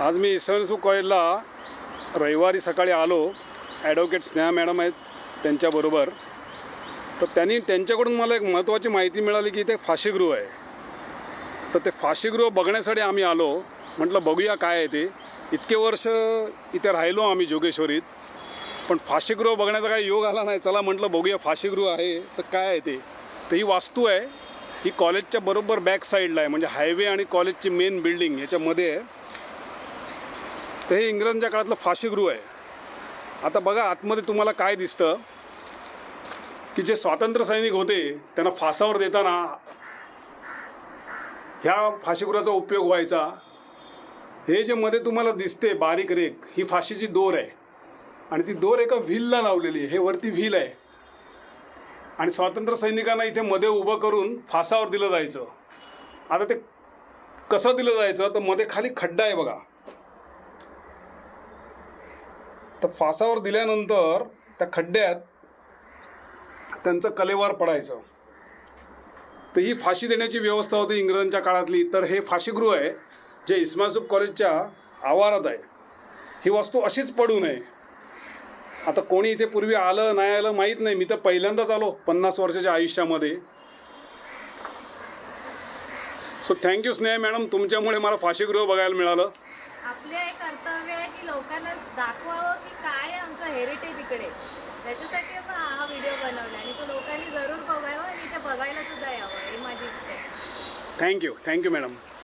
आज मी इसवनसू कॉलेजला रविवारी सकाळी आलो. ॲडव्होकेट स्नेहा मॅडम आहेत त्यांच्याबरोबर. तर त्यांच्याकडून मला एक महत्त्वाची माहिती मिळाली की इथे फाशीगृह आहे. तर ते फाशीगृह बघण्यासाठी आम्ही आलो. म्हटलं बघूया काय आहे ते. इतके वर्ष इथे राहिलो आम्ही जोगेश्वरीत, पण फाशीगृह बघण्याचा काही योग आला नाही. चला म्हटलं बघूया फाशीगृह आहे तर काय आहे ते. तर ही वास्तू आहे, ही कॉलेजच्या बरोबर बॅक साईडला आहे, म्हणजे हायवे आणि कॉलेजची मेन बिल्डिंग याच्यामध्ये आहे. तर हे इंग्रजांच्या काळातलं फाशीगृह आहे. आता बघा आतमध्ये तुम्हाला काय दिसतं की जे स्वातंत्र्य सैनिक होते त्यांना फासावर देताना ह्या फाशीगृहाचा उपयोग व्हायचा. हे जे मध्ये तुम्हाला दिसते बारीक रेख, ही फाशीची दोर आहे आणि ती दोर एका व्हीलला लावलेली आहे. हे वरती व्हील आहे आणि स्वातंत्र्य सैनिकांना इथे मध्ये उभं करून फासावर दिलं जायचं. आता ते कसं दिलं जायचं तर मध्ये खाली खड्डा आहे बघा. तर फासावर दिल्यानंतर त्या खड्ड्यात त्यांचं कलेवार पडायचं. तर ही फाशी देण्याची व्यवस्था होती इंग्रजांच्या काळातली. तर हे फाशीगृह आहे जे इस्मासूप कॉलेजच्या आवारात आहे. ही वास्तू अशीच पडू नये. आता कोणी इथे पूर्वी आलं नाही आलं माहीत नाही. मी तर पहिल्यांदाच आलो 50 वर्षाच्या आयुष्यामध्ये. सो थँक्यू स्नेहा मॅडम, तुमच्यामुळे मला फाशीगृह बघायला मिळालं. आपले एक कर्तव्य आहे की लोकांना दाखवावं की काय आहे आमचं हेरिटेज इकडे. त्याच्यासाठी आपण हा व्हिडिओ बनवला आणि तो लोकांनी जरूर बघावं आणि इथे बघायला सुद्धा यावं, ही माझी इच्छा आहे. Thank you madam.